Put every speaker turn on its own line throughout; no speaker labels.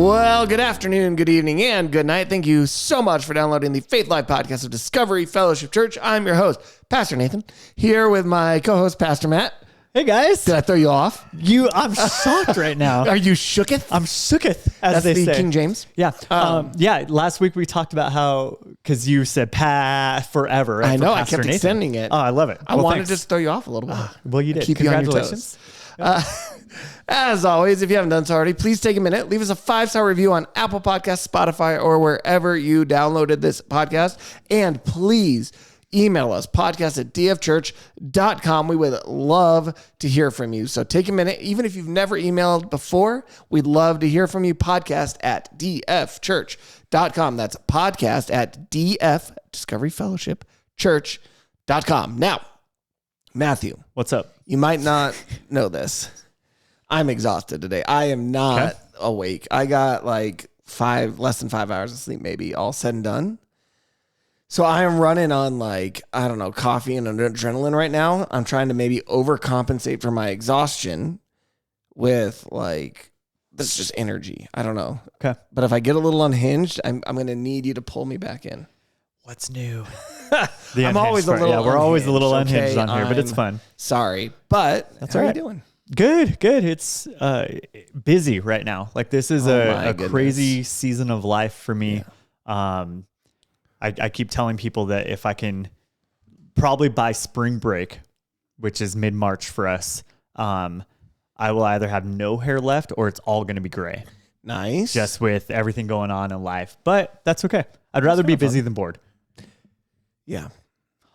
Well, good afternoon, good evening, and good night. Thank you so much for downloading the Faith Life podcast of Discovery Fellowship Church. I'm your host, Pastor Nathan, here with my co-host, Pastor Matt.
Hey guys.
Did I throw you off?
I'm shocked right now.
Are you shooketh?
I'm shooketh, as
That's
they
the
say.
King James?
Yeah. Last week we talked about how, because you said forever. Right,
I know, I
Pastor
kept
Nathan.
extending it.
Oh, I love it.
I wanted to just throw you off a little bit.
Well, you did.
Keep you on your
Congratulations.
As always, if you haven't done so already, please take a minute, leave us a 5-star review on Apple Podcasts, Spotify, or wherever you downloaded this podcast. And please email us, podcast@dfchurch.com. We would love to hear from you. So take a minute. Even if you've never emailed before, we'd love to hear from you. Podcast@dfchurch.com. That's podcast@df, Discovery Fellowship, church.com. Now, Matthew.
What's up?
You might not know this. I'm exhausted today. I am not awake. I got like less than 5 hours of sleep, maybe, all said and done. So I am running on coffee and adrenaline right now. I'm trying to maybe overcompensate for my exhaustion with this just energy. I don't know.
Okay.
But if I get a little unhinged, I'm going to need you to pull me back in.
What's new?
I'm always a little
we're always a little unhinged
okay?
on here, but it's fun.
Sorry, but
That's
how
all
are
right.
you doing?
Good. It's busy right now. Like this is a crazy season of life for me. Yeah. I keep telling people that if I can probably by spring break, which is mid-March for us, I will either have no hair left or it's all going to be gray.
Nice.
Just with everything going on in life. But that's okay. I'd rather be busy than bored.
Yeah.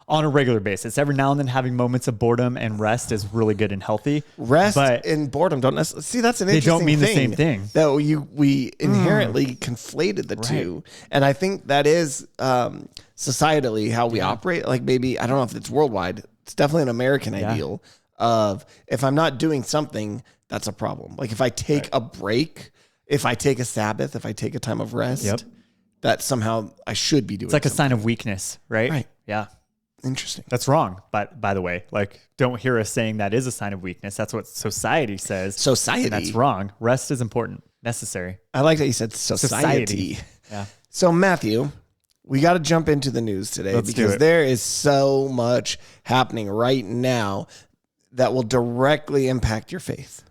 On a regular basis. Every now and then having moments of boredom and rest is really good and healthy.
Rest and boredom don't necessarily... See, that's an interesting thing.
They don't mean the same thing.
That we inherently conflated the two. And I think that is societally how we operate. Like maybe, I don't know if it's worldwide. It's definitely an American ideal of if I'm not doing something, that's a problem. Like if I take a break, if I take a Sabbath, if I take a time of rest, that somehow I should be doing
It's like
something.
a sign of weakness, right?
Right.
Yeah.
Interesting.
That's wrong. But by the way, don't hear us saying that is a sign of weakness. That's what society says.
Society.
That's wrong. Rest is important, necessary.
I like that you said society.
Yeah.
So Matthew, we got to jump into the news today because there is so much happening right now that will directly impact your faith.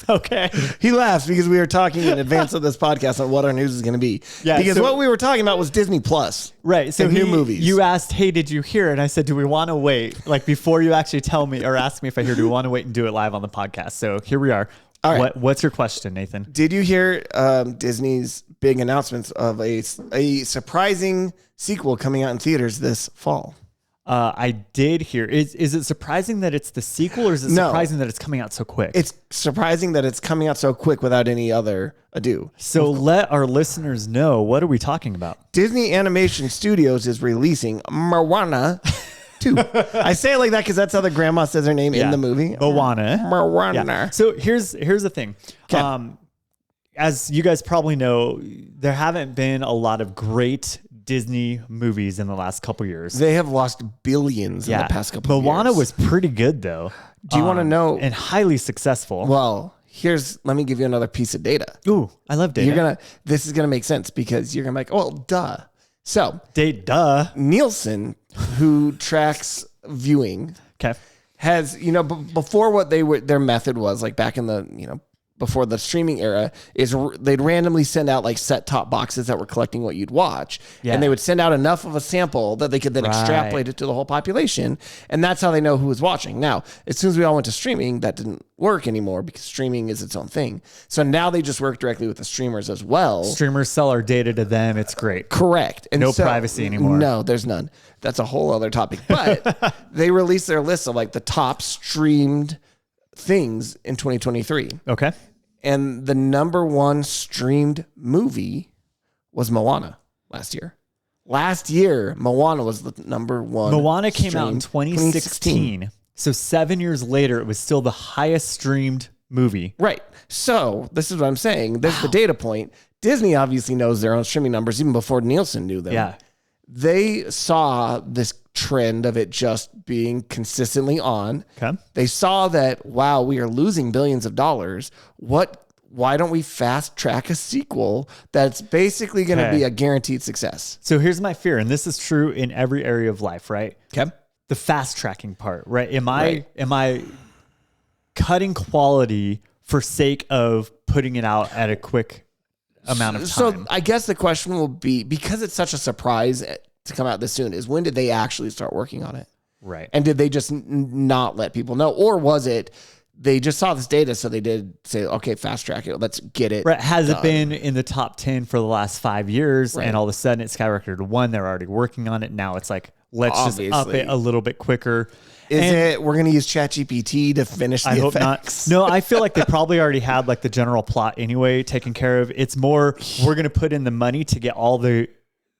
Okay.
He laughs because we were talking in advance of this podcast on what our news is going to be. Yeah, because what we were talking about was Disney Plus.
Right. So
new movies.
You asked, hey, did you hear it? And I said, do we want to wait? Like before you actually tell me or ask me if I hear, do we want to wait and do it live on the podcast? So here we are. All right. What's your question, Nathan?
Did you hear Disney's big announcements of a surprising sequel coming out in theaters this fall?
I did hear. Is it surprising that it's the sequel, or is it surprising that it's coming out so quick?
It's surprising that it's coming out so quick without any other ado.
So let our listeners know, what are we talking about?
Disney Animation Studios is releasing Moana 2. I say it like that because that's how the grandma says her name in the movie.
Moana.
Moana.
So here's the thing. Okay. As you guys probably know, there haven't been a lot of great Disney movies in the last couple years.
They have lost billions in the past couple of years.
Moana was pretty good though.
Do you want to know?
And highly successful.
Well, let me give you another piece of data.
Ooh, I love data.
This is gonna make sense because you're gonna be like, well, duh. So Nielsen, who tracks viewing, has before what their method was like back in the before the streaming era is they'd randomly send out like set-top boxes that were collecting what you'd watch. Yeah. And they would send out enough of a sample that they could then extrapolate it to the whole population. And that's how they know who was watching. Now, as soon as we all went to streaming, that didn't work anymore because streaming is its own thing. So now they just work directly with the streamers as well.
Streamers sell our data to them. It's great.
Correct. And
no privacy anymore.
No, there's none. That's a whole other topic. But they released their list of like the top streamed things in 2023.
Okay.
And the number one streamed movie was Moana last year. Last year, Moana was the number one.
Moana came out in 2016. So 7 years later, it was still the highest streamed movie.
Right. So this is what I'm saying. There's the data point. Disney obviously knows their own streaming numbers even before Nielsen knew them.
Yeah.
They saw this trend of it just being consistently on.
Okay.
They saw that, wow, we are losing billions of dollars. What why don't we fast track a sequel that's basically going to be a guaranteed success?
So here's my fear, and this is true in every area of life, right?
Okay.
The fast tracking part, right? Am I cutting quality for sake of putting it out at a quick amount of time?
So I guess the question will be, because it's such a surprise to come out this soon, is when did they actually start working on it?
Right.
And did they just not let people know? Or was it they just saw this data, so they did say, okay, fast track it. Let's get it.
Right. Has it been in the top 10 for the last 5 years? Right. And all of a sudden it skyrocketed to 1. They're already working on it. Now it's like, let's just up it a little bit quicker.
We're going to use ChatGPT to finish the effects?
I hope not. No, I feel like they probably already had like the general plot anyway taken care of. It's more, we're going to put in the money to get all the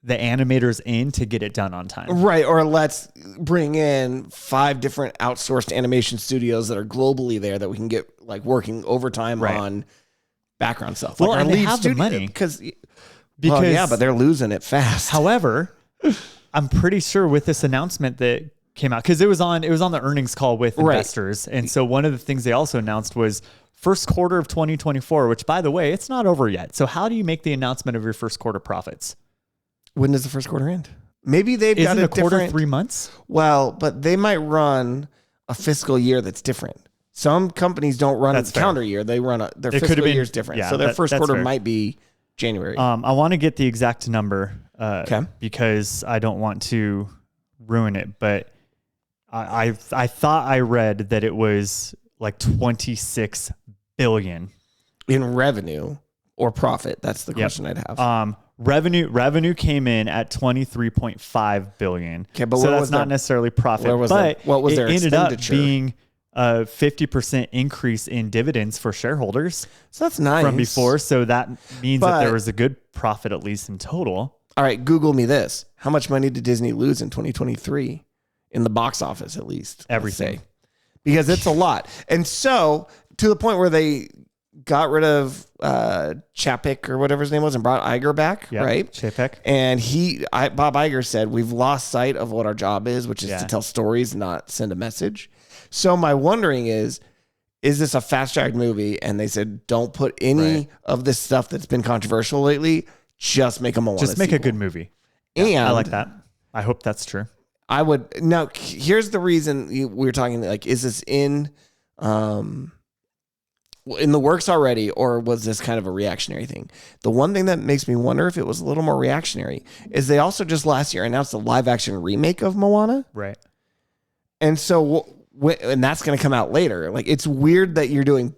animators in to get it done on time.
Right. Or let's bring in 5 different outsourced animation studios that are globally there that we can get like working overtime on background stuff.
Well,
like
and they have the money.
Because yeah, but they're losing it fast.
However, I'm pretty sure with this announcement that came out, because it was on the earnings call with investors. And so one of the things they also announced was first quarter of 2024, which by the way, it's not over yet. So how do you make the announcement of your first quarter profits?
When does the first quarter end? Maybe they've got a
quarter 3 months.
Well, but they might run a fiscal year that's different. Some companies don't run a calendar year; they run their fiscal year is different.
Yeah,
so their first quarter might be January.
I want to get the exact number because I don't want to ruin it. But I thought I read that it was like 26 billion
in revenue or profit. That's the question I'd have.
Revenue came in at 23.5 billion.
Okay, but
so that's not necessarily profit.
What was their
ended up
expenditure?
Being a 50% increase in dividends for shareholders.
So that's nice
from before. So that means that there was a good profit at least in total.
All right, Google me this: how much money did Disney lose in 2023 in the box office? At least
everything,
because it's a lot. And so to the point where they got rid of Chapek or whatever his name was and brought Iger back, right?
Chapek.
And Bob Iger said, we've lost sight of what our job is, which is to tell stories, not send a message. So my wondering is this a fast-tracked movie? And they said, don't put any of this stuff that's been controversial lately. Just make a Moana
Just make
sequel.
a good movie.
And
I like that. I hope that's true.
I would. Now, here's the reason we were talking, like, is this in the works already, or was this kind of a reactionary thing? The one thing that makes me wonder if it was a little more reactionary is they also just last year announced a live action remake of Moana.
Right.
And so, and that's going to come out later. Like, it's weird that you're doing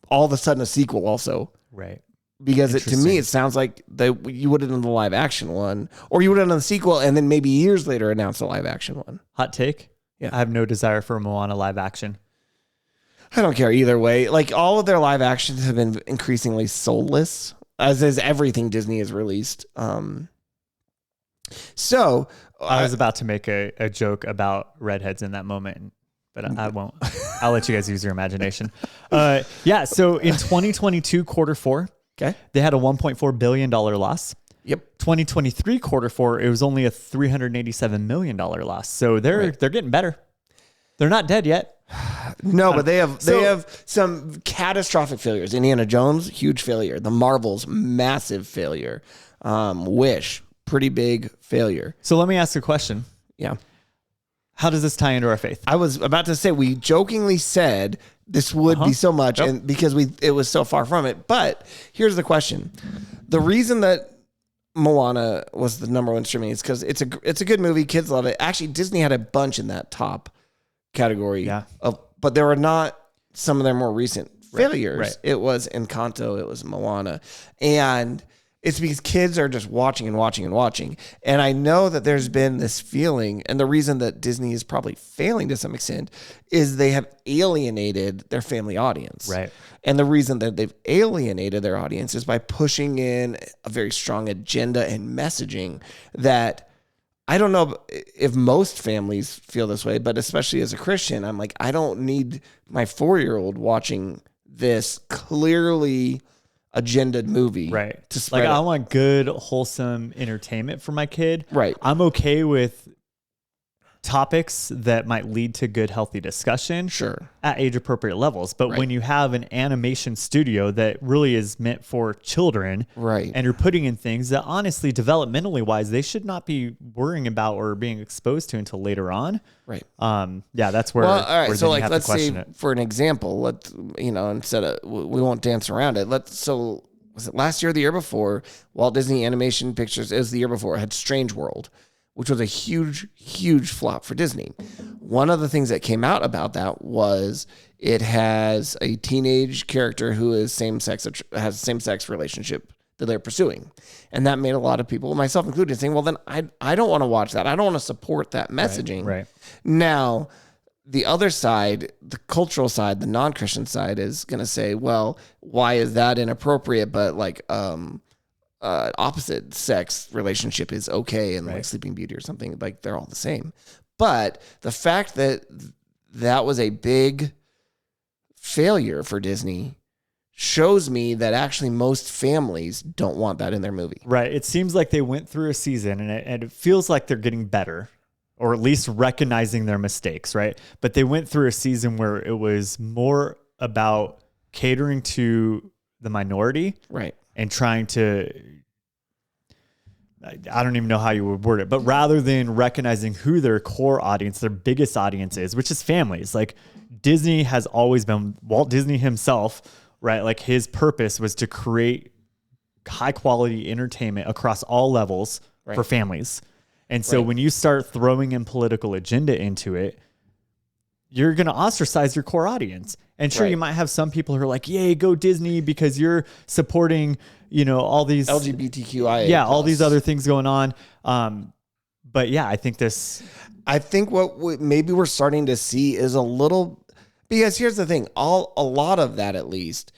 all of a sudden a sequel also.
Right.
Because to me, it sounds like you would have done the live action one, or you would have done the sequel and then maybe years later announced the live action one.
Hot take.
Yeah.
I have no desire for a Moana live action.
I don't care either way. Like, all of their live actions have been increasingly soulless, as is everything Disney has released. So
I was about to make a joke about redheads in that moment, but I won't. I'll let you guys use your imagination. So in 2022 quarter 4, they had a $1.4 billion loss.
Yep.
2023 quarter 4, it was only a $387 million loss. So they're getting better. They're not dead yet.
No, but they have some catastrophic failures. Indiana Jones, huge failure. The Marvels, massive failure. Wish, pretty big failure.
So let me ask a question.
Yeah.
How does this tie into our faith?
I was about to say, we jokingly said this would be so much, and because it was so far from it. But here's the question: the reason that Moana was the number one streaming is because it's a good movie. Kids love it. Actually, Disney had a bunch in that top category.
Yeah.
But there were not some of their more recent failures.
Right.
It was Encanto. It was Moana, and it's because kids are just watching and watching and watching. And I know that there's been this feeling, and the reason that Disney is probably failing to some extent is they have alienated their family audience.
Right.
And the reason that they've alienated their audience is by pushing in a very strong agenda and messaging that I don't know if most families feel this way, but especially as a Christian, I'm like, I don't need my 4-year-old watching this clearly agendaed movie.
Right.
To spread
I want good, wholesome entertainment for my kid.
Right.
I'm okay with topics that might lead to good, healthy discussion.
Sure.
At age appropriate levels. But when you have an animation studio that really is meant for children,
right,
and you're putting in things that honestly, developmentally wise, they should not be worrying about or being exposed to until later on.
Right.
That's where.
Well, all right.
Where
So, like, let's say
it.
for an example, instead of, we won't dance around it. Was it last year or the year before? Walt Disney Animation Pictures, it was the year before, had Strange World, which was a huge, huge flop for Disney. One of the things that came out about that was it has a teenage character who is has same-sex relationship that they're pursuing. And that made a lot of people, myself included, saying, well, then I don't want to watch that. I don't want to support that messaging.
Right.
Now, the other side, the cultural side, the non-Christian side is going to say, well, why is that inappropriate? But like opposite sex relationship is okay, and like Sleeping Beauty or something, like they're all the same. But the fact that that was a big failure for Disney shows me that actually most families don't want that in their movie.
Right. It seems like they went through a season and it feels like they're getting better, or at least recognizing their mistakes, right? But they went through a season where it was more about catering to the minority,
right,
and trying to, I don't even know how you would word it, but rather than recognizing who their core audience, their biggest audience is, which is families. Like Disney has always been, Walt Disney himself, right? Like his purpose was to create high quality entertainment across all levels for families. And so when you start throwing in political agenda into it, you're going to ostracize your core audience. And sure, you might have some people who are like, yay, go Disney because you're supporting, all these
LGBTQIA+.
all these other things going on. But yeah, I think
what maybe we're starting to see is a little, because here's the thing, a lot of that at least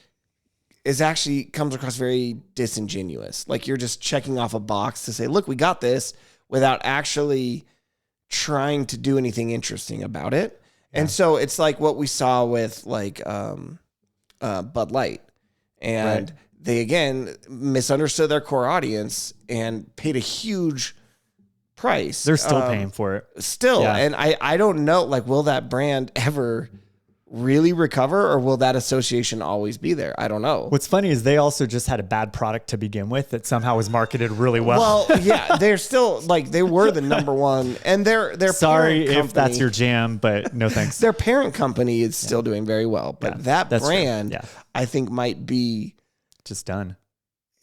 is actually comes across very disingenuous. Like you're just checking off a box to say, look, we got this, without actually trying to do anything interesting about it. Yeah. And so it's like what we saw with like Bud Light. And they, again, misunderstood their core audience and paid a huge price.
They're still paying for it.
Still. Yeah. And I don't know, like, will that brand ever really recover, or will that association always be there? I don't know.
What's funny is they also just had a bad product to begin with that somehow was marketed really well.
Well, yeah, they're still like, they were the number one, and they're
sorry if that's your jam, but no thanks.
Their parent company is still doing very well, but that brand, I think, might be
just done,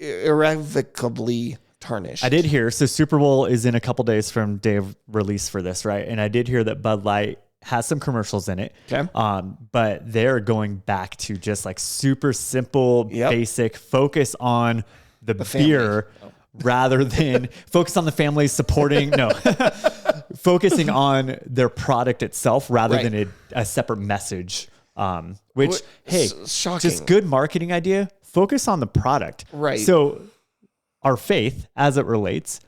irrevocably tarnished.
I did hear, so Super Bowl is in a couple days from day of release for this, right? And I did hear that Bud Light has some commercials in it. Okay. But they're going back to just like super simple, basic focus on the beer rather than focus on the family supporting. No, focusing on their product itself rather than a separate message. Which, hey,
shocking.
Just good marketing idea. Focus on the product.
Right.
So our faith as it relates,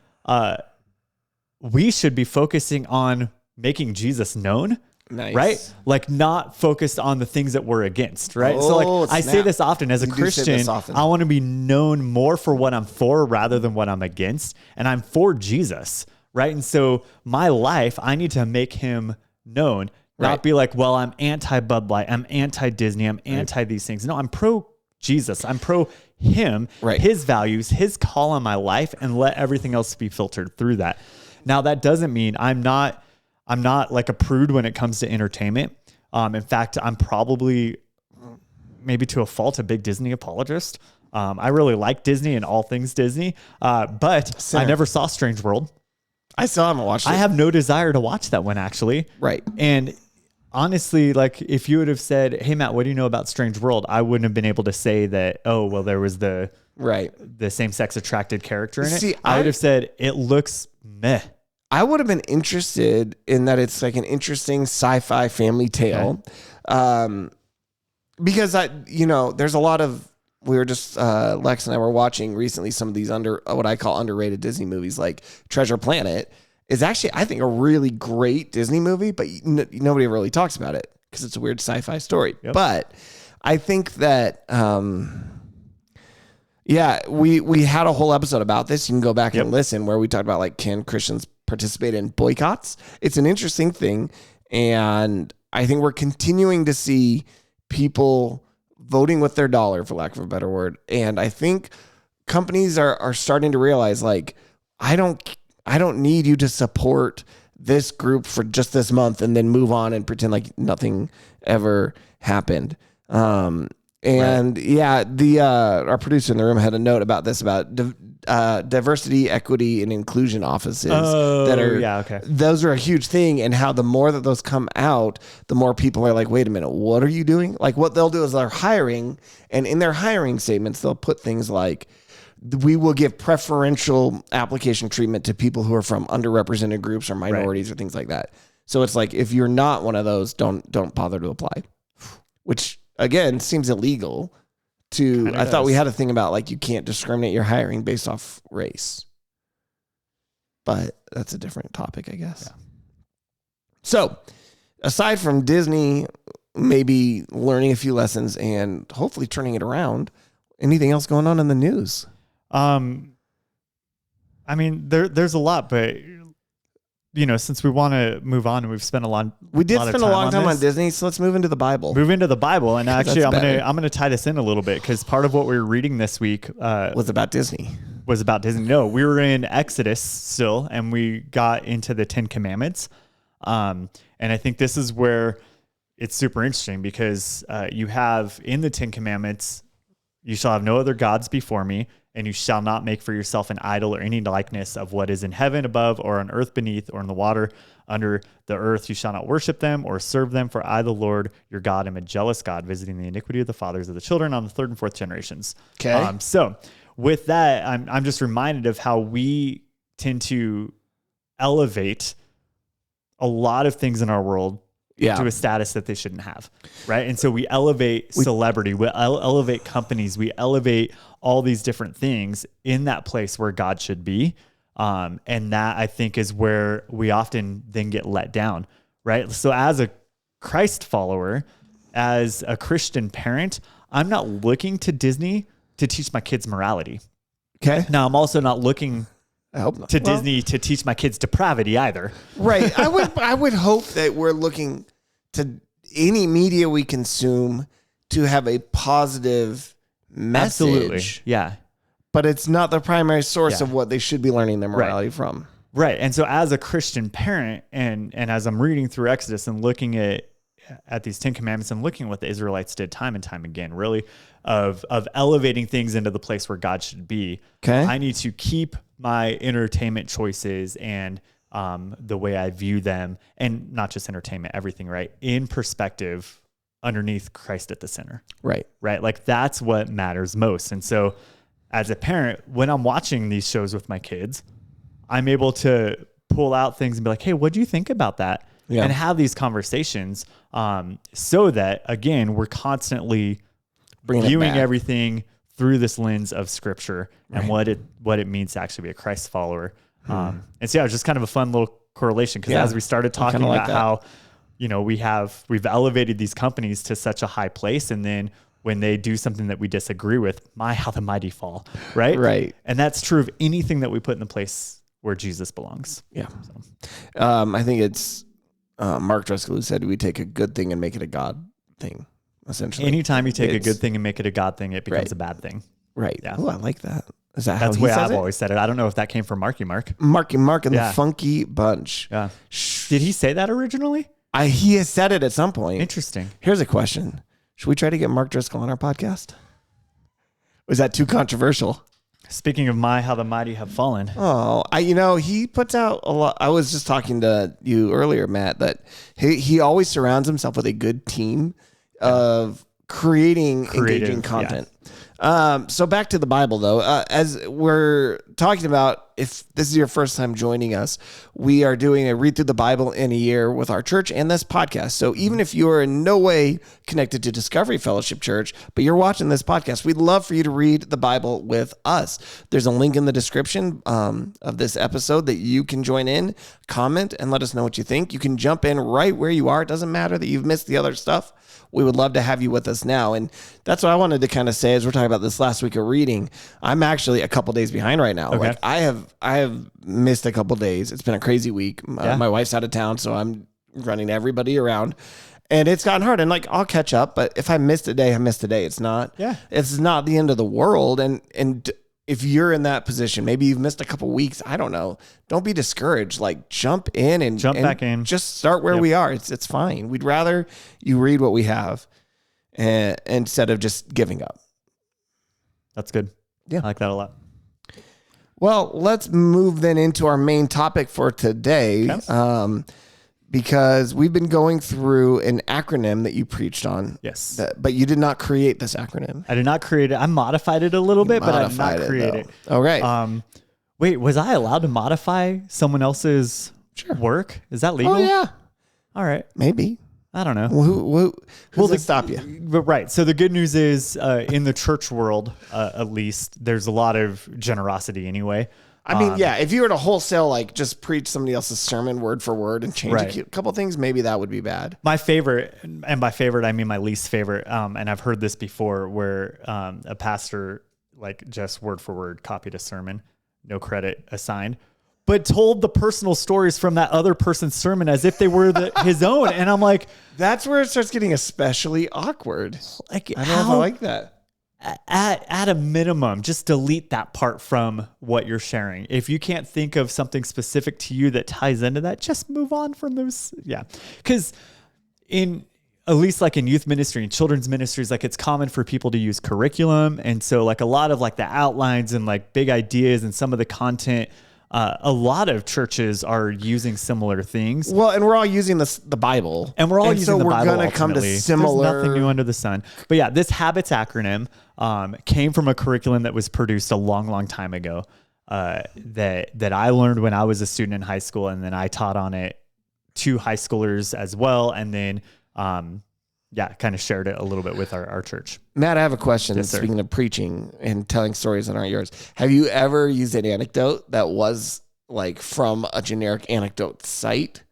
we should be focusing on making Jesus known, right? Like not focused on the things that we're against, right? So like I say this often as a Christian, I want to be known more for what I'm for rather than what I'm against. And I'm for Jesus, right? And so my life, I need to make him known, not be like, well, I'm anti Bud Light, I'm anti Disney, I'm anti these things. No, I'm pro Jesus. I'm pro him, his values, his call on my life, and let everything else be filtered through that. Now that doesn't mean I'm not like a prude when it comes to entertainment. In fact, I'm probably, maybe to a fault, a big Disney apologist. I really like Disney and all things Disney, but I never saw Strange World.
I still haven't watched it.
I have no desire to watch that one, actually.
Right.
And honestly, like if you would have said, hey, Matt, what do you know about Strange World? I wouldn't have been able to say that, oh, well, there was the same-sex attracted character in it. I would have said, it looks meh.
I would have been interested in that it's like an interesting sci-fi family tale. Because there's a lot of, we were just, Lex and I were watching recently some of these what I call underrated Disney movies, like Treasure Planet is actually, I think, a really great Disney movie, but nobody really talks about it because it's a weird sci-fi story. Yep. But I think that, we had a whole episode about this. You can go back and listen where we talked about like, can Christians participate in boycotts. It's an interesting thing. And I think we're continuing to see people voting with their dollar, for lack of a better word. And I think companies are starting to realize, like, I don't need you to support this group for just this month and then move on and pretend like nothing ever happened. Our producer in the room had a note about this, about diversity, equity, and inclusion offices those are a huge thing, and how the more that those come out, the more people are like, wait a minute, what are you doing? Like, what they'll do is they're hiring, and in their hiring statements, they'll put things like, we will give preferential application treatment to people who are from underrepresented groups or minorities or things like that. So it's like, if you're not one of those, don't bother to apply, which again seems illegal. I thought we had a thing about, like, you can't discriminate your hiring based off race, but that's a different topic, I guess. Yeah. So aside from Disney maybe learning a few lessons and hopefully turning it around, anything else going on in the news?
I mean, there's a lot, but since we want to move on, and we've spent a long time
on Disney, so let's move into the Bible.
And actually, I'm gonna tie this in a little bit, because part of what we were reading this week
was about Disney.
No, we were in Exodus still, and we got into the 10 Commandments. And I think this is where it's super interesting, because you have in the 10 Commandments, you shall have no other gods before me, and you shall not make for yourself an idol or any likeness of what is in heaven above, or on earth beneath, or in the water under the earth. You shall not worship them or serve them, for I, the Lord your God, am a jealous God, visiting the iniquity of the fathers of the children on the third and fourth generations.
Okay.
So with that, I'm just reminded of how we tend to elevate a lot of things in our world to a status that they shouldn't have, right? And so we elevate celebrity, we elevate companies, we elevate all these different things in that place where God should be. And that, I think, is where we often then get let down, right? So as a Christ follower, as a Christian parent, I'm not looking to Disney to teach my kids morality.
Okay.
Now, I'm also not looking
I hope not.
Disney to teach my kids depravity either.
Right. I would hope that we're looking to any media we consume to have a positive message.
Absolutely. Yeah.
But it's not the primary source of what they should be learning their morality from.
Right. And so as a Christian parent, and as I'm reading through Exodus and looking at these 10 Commandments and looking at what the Israelites did time and time again, really, of elevating things into the place where God should be.
Okay.
I need to keep my entertainment choices and the way I view them, and not just entertainment, everything, right, in perspective underneath Christ at the center.
Right.
Right. Like, that's what matters most. And so as a parent, when I'm watching these shows with my kids, I'm able to pull out things and be like, hey, what do you think about that? Yeah. And have these conversations so that, again, we're constantly viewing everything through this lens of Scripture and what it means to actually be a Christ follower. And so, yeah, it was just kind of a fun little correlation, because as we started talking about how, we've elevated these companies to such a high place, and then when they do something that we disagree with, how the mighty fall, right?
Right.
And that's true of anything that we put in the place where Jesus belongs.
Yeah. So. I think it's Mark Driscoll who said we take a good thing and make it a God thing, essentially.
Anytime you take a good thing and make it a God thing, it becomes a bad thing.
Right. Yeah. Oh, I like that. Is that
That's
how
the way I've always said it. I don't know if that came from Marky Mark.
Marky Mark and the Funky Bunch.
Yeah. Did he say that originally?
He has said it at some point.
Interesting.
Here's a question. Should we try to get Mark Driscoll on our podcast? Was that too controversial?
Speaking of how the mighty have fallen.
Oh, he puts out a lot. I was just talking to you earlier, Matt, that he always surrounds himself with a good team of creating engaging content. So back to the Bible, though, as we're talking about, if this is your first time joining us, we are doing a read through the Bible in a year with our church and this podcast. So even if you are in no way connected to Discovery Fellowship Church, but you're watching this podcast, we'd love for you to read the Bible with us. There's a link in the description of this episode that you can join in, comment, and let us know what you think. You can jump in right where you are. It doesn't matter that you've missed the other stuff. We would love to have you with us now. And that's what I wanted to kind of say as we're talking about this last week of reading. I'm actually a couple days behind right now. now. Okay. Like I have missed a couple days. It's been a crazy week. My wife's out of town, so I'm running everybody around. And it's gotten hard. And like I'll catch up, but if I missed a day, I missed a day. It's not the end of the world. And if you're in that position, maybe you've missed a couple weeks, I don't know. Don't be discouraged. Like jump in and
back in.
Just start where we are. It's fine. We'd rather you read what we have instead of just giving up.
That's good. Yeah. I like that a lot.
Well, let's move then into our main topic for today. Okay. Because we've been going through an acronym that you preached on.
Yes.
But you did not create this acronym.
I did not create it. I modified it a little bit, but I did not create it.
All right.
Wait, was I allowed to modify someone else's work? Is that legal?
Oh, yeah.
All right.
Maybe.
I don't know.
Who's to stop you?
Right. So the good news is in the church world, at least, there's a lot of generosity anyway.
I mean, if you were to wholesale, like just preach somebody else's sermon word for word and change a couple things, maybe that would be bad.
My favorite, and by favorite, I mean my least favorite. And I've heard this before where a pastor like just word for word copied a sermon, no credit assigned, but told the personal stories from that other person's sermon as if they were his own. And I'm like,
that's where it starts getting especially awkward. Like, I don't know if I like that.
At a minimum, just delete that part from what you're sharing. If you can't think of something specific to you that ties into that, just move on from those. Yeah. Because at least like in youth ministry and children's ministries, like it's common for people to use curriculum. And so like a lot of like the outlines and like big ideas and some of the content, a lot of churches are using similar things.
Well, and we're all using the Bible.
And we're all using the Bible. So we're going to
come to similar.
There's nothing new under the sun. But yeah, this habits acronym came from a curriculum that was produced a long, long time ago that I learned when I was a student in high school. And then I taught on it to high schoolers as well. And then, kind of shared it a little bit with our church.
Matt, I have a question. Yes, speaking of preaching and telling stories that aren't yours, have you ever used an anecdote that was like from a generic anecdote site?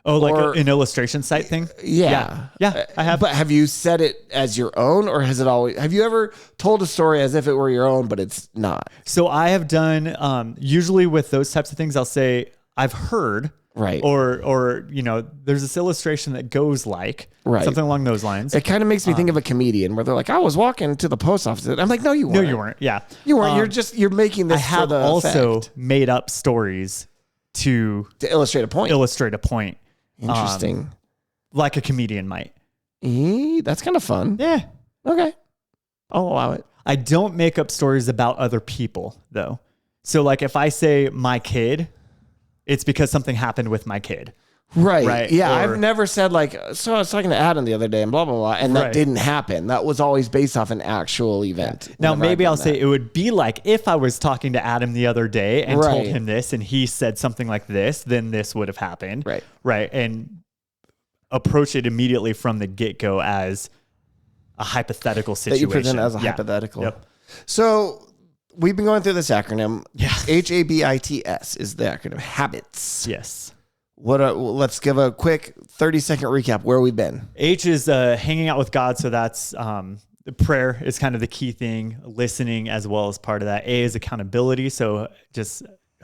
Oh, like an illustration site thing?
Yeah,
I have.
But have you said it as your own, or have you ever told a story as if it were your own, but it's not?
So I have done, usually with those types of things, I'll say, I've heard.
Right.
Or there's this illustration that goes like something along those lines.
It kind of makes me think of a comedian where they're like, I was walking to the post office. I'm like, no, you weren't.
No, you weren't. Yeah.
You weren't. You're making this. I
have also made up stories to
illustrate a point. Interesting.
Like a comedian might.
That's kind of fun.
Yeah.
Okay. I'll allow it.
I don't make up stories about other people though. So like if I say my kid, it's because something happened with my kid.
Right. Yeah. I've never said like, so I was talking to Adam the other day and blah, blah, blah. And that didn't happen. That was always based off an actual event.
Now, maybe I'll say it would be like if I was talking to Adam the other day and told him this and he said something like this, then this would have happened.
Right.
Right. And approach it immediately from the get-go as a hypothetical situation.
That you present as a hypothetical.
Yep.
So we've been going through this acronym.
Yeah.
HABITS is the acronym. Habits.
Yes.
Let's give a quick 30-second recap where we've been.
H is hanging out with God. So that's prayer is kind of the key thing. Listening as well as part of that. A is accountability. So just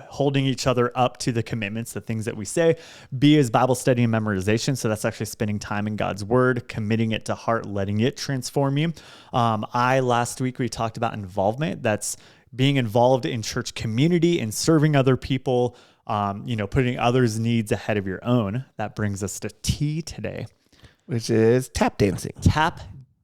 holding each other up to the commitments, the things that we say. B is Bible study and memorization. So that's actually spending time in God's word, committing it to heart, letting it transform you. Last week we talked about involvement. That's being involved in church community and serving other people, putting others' needs ahead of your own. That brings us to T today,
which is tap dancing.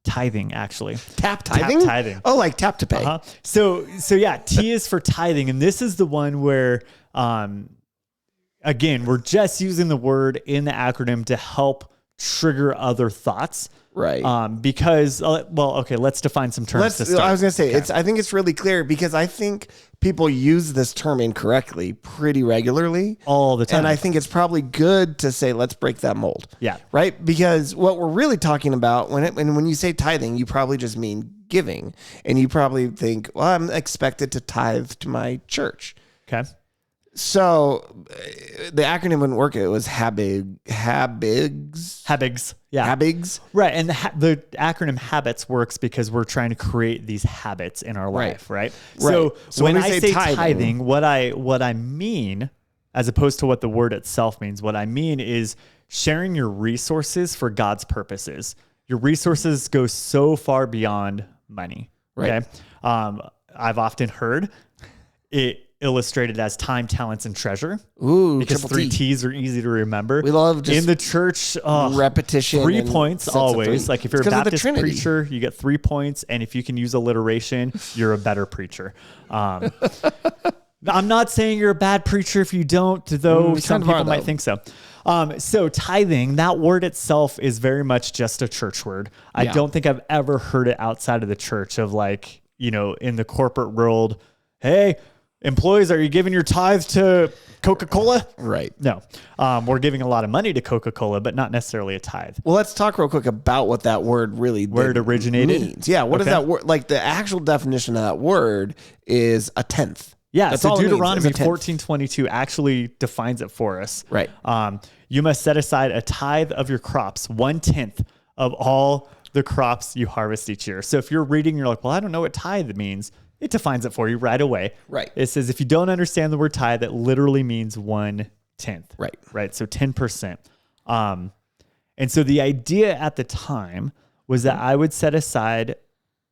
Tithing, actually.
Tap tithing?
Tap tithing.
Oh, like tap to pay.
Uh-huh. So yeah, T is for tithing. And this is the one where, again, we're just using the word in the acronym to help trigger other thoughts.
Right.
Because, let's define some terms to start.
I was going to say, I think it's really clear because I think people use this term incorrectly pretty regularly.
All the time.
And I think it's probably good to say, let's break that mold.
Yeah.
Right? Because what we're really talking about, when you say tithing, you probably just mean giving. And you probably think, well, I'm expected to tithe to my church.
Okay.
So the acronym wouldn't work. It was Habigs.
Yeah.
Habigs.
Right. And the acronym habits works because we're trying to create these habits in our life. Right. So when I say tithing, what I mean, as opposed to what the word itself means, what I mean is sharing your resources for God's purposes. Your resources go so far beyond money.
Right.
Okay. I've often heard it illustrated as time, talents, and treasure.
Ooh,
because 3 T's are easy to remember.
We love just
in the church,
repetition.
3 points always. Like if you're a Baptist preacher, you get 3 points, and if you can use alliteration, you're a better preacher. I'm not saying you're a bad preacher if you don't, though some people might think so. So tithing, that word itself is very much just a church word. I don't think I've ever heard it outside of the church of like, in the corporate world, hey, employees, are you giving your tithe to Coca-Cola?
Right.
No. We're giving a lot of money to Coca-Cola, but not necessarily a tithe.
Well, let's talk real quick about what that word really
where it originated
means. Yeah. What is that word? Like the actual definition of that word is a tenth.
Yeah. That's so Deuteronomy 14:22 actually defines it for us.
Right.
You must set aside a tithe of your crops, 1/10 of all the crops you harvest each year. So if you're reading, you're like, well, I don't know what tithe means. It defines it for you right away.
Right.
It says, if you don't understand the word tithe, it literally means 1/10.
Right.
Right. So 10%. And so the idea at the time was that I would set aside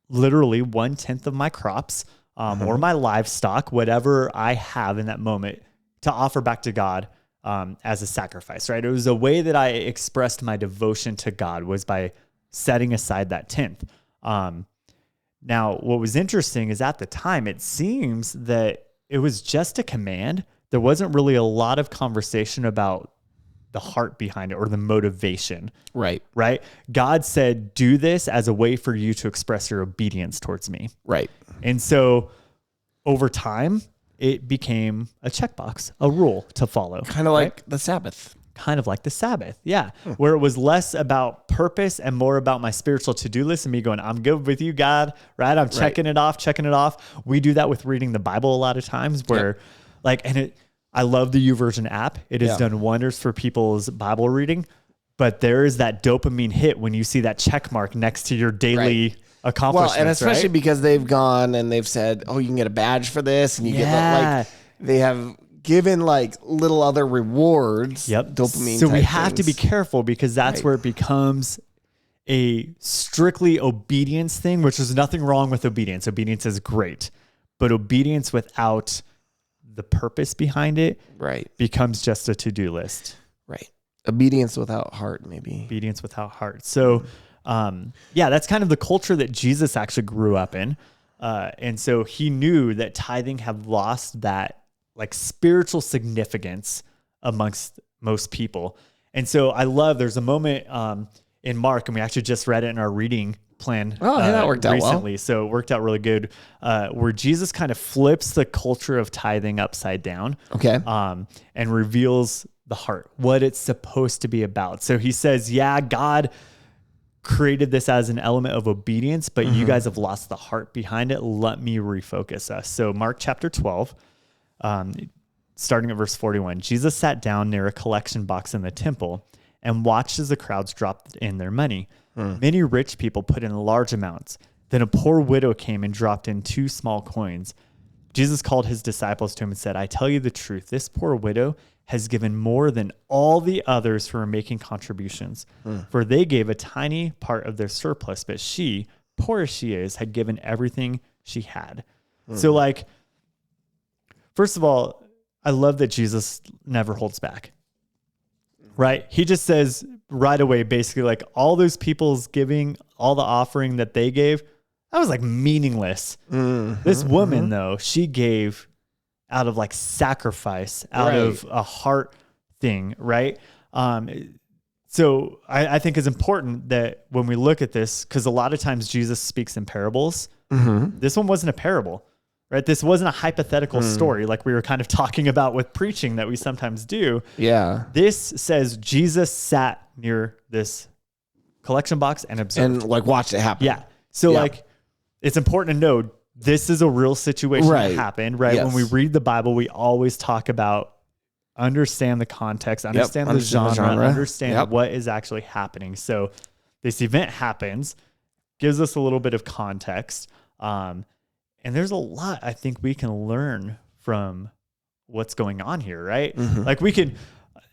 literally 1/10 of my crops, or my livestock, whatever I have in that moment, to offer back to God as a sacrifice, right? It was a way that I expressed my devotion to God was by setting aside that 10th. Now, what was interesting is at the time, it seems that it was just a command. There wasn't really a lot of conversation about the heart behind it or the motivation.
Right.
Right. God said, do this as a way for you to express your obedience towards me.
Right.
And so over time, it became a checkbox, a rule to follow.
Kind of like the Sabbath.
Kind of like the Sabbath. Yeah. Where it was less about purpose and more about my spiritual to-do list and me going, I'm good with you, God, right? I'm checking it off. We do that with reading the Bible a lot of times where I love the YouVersion app. It has done wonders for people's Bible reading, but there is that dopamine hit when you see that check mark next to your daily accomplishments.
Well, and especially because they've gone and they've said, oh, you can get a badge for this. And you get they have given like little other rewards.
Yep.
Dopamine.
So we have to be careful because that's where it becomes a strictly obedience thing, which is nothing wrong with obedience. Obedience is great, but obedience without the purpose behind it becomes just a to-do list.
Right. Obedience without heart, maybe.
Obedience without heart. So, that's kind of the culture that Jesus actually grew up in. And so he knew that tithing had lost that like spiritual significance amongst most people. And so I love, there's a moment in Mark, and we actually just read it in our reading plan
that worked out
recently.
Well.
So it worked out really good, where Jesus kind of flips the culture of tithing upside down.
Okay.
And reveals the heart, what it's supposed to be about. So he says, God created this as an element of obedience, but you guys have lost the heart behind it. Let me refocus us. So Mark chapter 12, starting at verse 41, Jesus sat down near a collection box in the temple and watched as the crowds dropped in their money. Many rich people put in large amounts. Then a poor widow came and dropped in 2 small coins. Jesus called his disciples to him and said, I tell you the truth, this poor widow has given more than all the others who are making contributions. For they gave a tiny part of their surplus, but she, poor as she is, had given everything she had. So like, first of all, I love that Jesus never holds back, right? He just says right away, basically like all those people's giving, all the offering that they gave, that was like meaningless. This woman though, she gave out of like sacrifice, out of a heart thing, right? So I think it's important that when we look at this, because a lot of times Jesus speaks in parables. This one wasn't a parable, right? This wasn't a hypothetical story like we were kind of talking about with preaching that we sometimes do.
Yeah.
This says Jesus sat near this collection box and observed.
And like watched it happen.
Yeah. So like, it's important to know this is a real situation that happened, right? Yes. When we read the Bible, we always talk about understand the context, understand the genre, understand what is actually happening. So this event happens, gives us a little bit of context. And there's a lot I think we can learn from what's going on here, right? Mm-hmm. Like we can,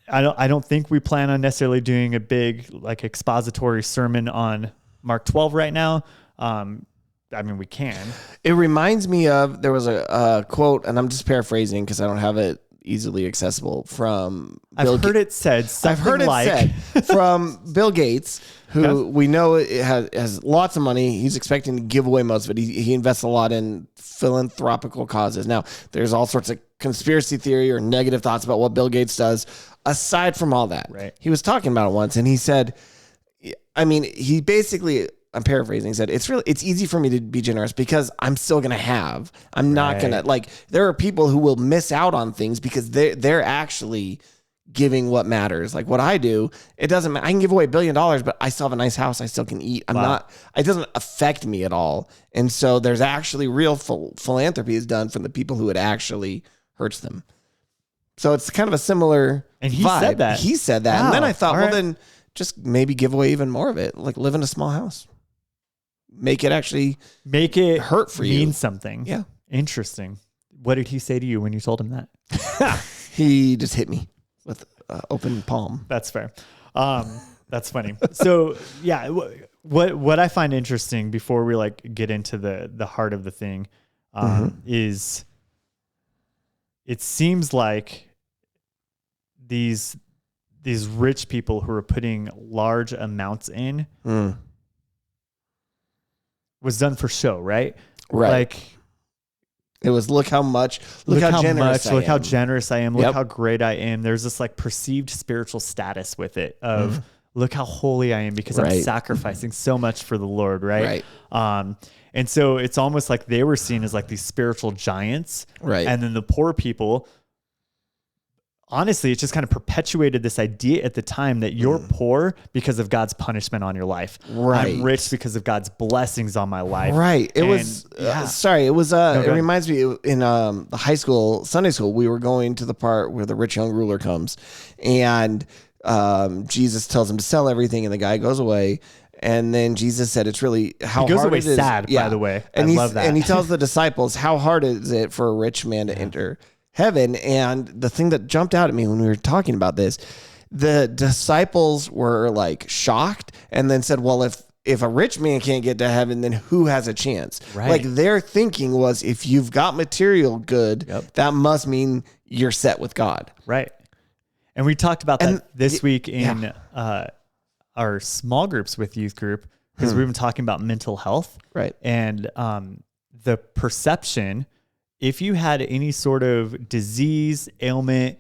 I don't think we plan on necessarily doing a big like expository sermon on Mark 12 right now. I mean, we can.
It reminds me of, there was a quote, and I'm just paraphrasing because I don't have it easily accessible, from
I've heard it said
from Bill Gates, who we know has lots of money. He's expecting to give away most of it. He invests a lot in philanthropical causes. Now, there's all sorts of conspiracy theory or negative thoughts about what Bill Gates does. Aside from all that, he was talking about it once, and he said, I mean, he basically, I'm paraphrasing, he said, it's easy for me to be generous because I'm still going to have. I'm not going to, like, there are people who will miss out on things because they're actually giving what matters. Like what I do, it doesn't matter. I can give away $1 billion, but I still have a nice house. I still can eat. It doesn't affect me at all. And so there's actually real philanthropy is done from the people who it actually hurts them. So it's kind of a similar vibe. He said that. Wow. And then I thought, then just maybe give away even more of it. Like live in a small house. Make it hurt for you.
Mean something.
Yeah.
Interesting. What did he say to you when you told him that?
He just hit me with open palm.
That's fair. That's funny. So yeah, what I find interesting before we like get into the heart of the thing, is it seems like these rich people who are putting large amounts in was done for show, right?
Right.
Like
it was, look how generous
I am. Look how great I am. There's this like perceived spiritual status with it of look how holy I am because I'm sacrificing so much for the Lord. Right. And so it's almost like they were seen as like these spiritual giants.
Right.
And then the poor people, honestly, it just kind of perpetuated this idea at the time that you're poor because of God's punishment on your life.
Right.
I'm rich because of God's blessings on my life.
Right. It reminds me in the high school, Sunday school, we were going to the part where the rich young ruler comes and Jesus tells him to sell everything and the guy goes away. And then Jesus said, it's really how hard it is. He goes away
sad, by the way.
And
I love that.
And he tells the disciples, how hard is it for a rich man to enter heaven? And the thing that jumped out at me when we were talking about this, the disciples were like shocked and then said, well, if a rich man can't get to heaven, then who has a chance?
Right.
Like their thinking was, if you've got material good, that must mean you're set with God.
Right. And we talked about that this week in our small groups with youth group, because we've been talking about mental health.
Right.
And the perception, if you had any sort of disease, ailment,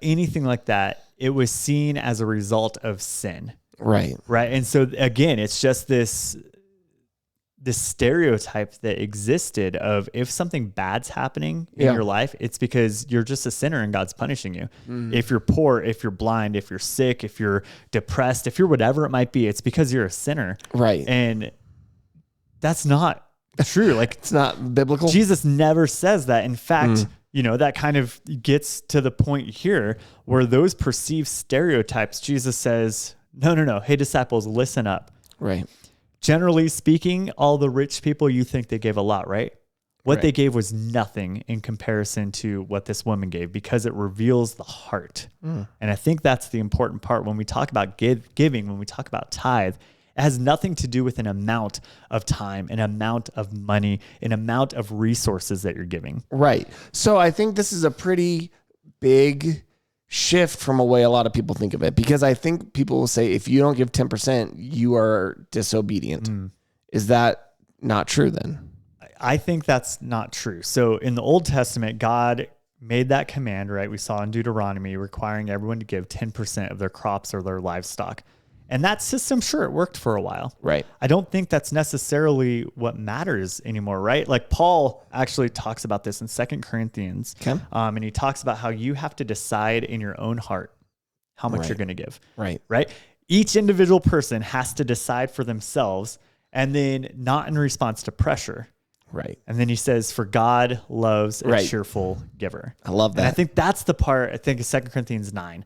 anything like that, it was seen as a result of sin.
Right.
Right. And so again, it's just this stereotype that existed of if something bad's happening in your life, it's because you're just a sinner and God's punishing you. If you're poor, if you're blind, if you're sick, if you're depressed, if you're whatever it might be, it's because you're a sinner.
Right.
And that's not true. Like
it's not biblical.
Jesus never says that. In fact, that kind of gets to the point here where those perceived stereotypes, Jesus says, no. Hey, disciples, listen up.
Right.
Generally speaking, all the rich people, you think they gave a lot, right? What they gave was nothing in comparison to what this woman gave because it reveals the heart. And I think that's the important part when we talk about giving, when we talk about tithe. It has nothing to do with an amount of time, an amount of money, an amount of resources that you're giving.
Right. So I think this is a pretty big shift from a way a lot of people think of it, because I think people will say, if you don't give 10%, you are disobedient. Is that not true then?
I think that's not true. So in the Old Testament, God made that command, right? We saw in Deuteronomy requiring everyone to give 10% of their crops or their livestock. And that system, sure, it worked for a while.
Right.
I don't think that's necessarily what matters anymore, right? Like Paul actually talks about this in 2 Corinthians.
Okay.
And he talks about how you have to decide in your own heart how much you're going to give.
Right.
Right. Each individual person has to decide for themselves and then not in response to pressure.
Right.
And then he says, for God loves a cheerful giver.
I love that.
And I think that's the part, I think it's 2 Corinthians 9.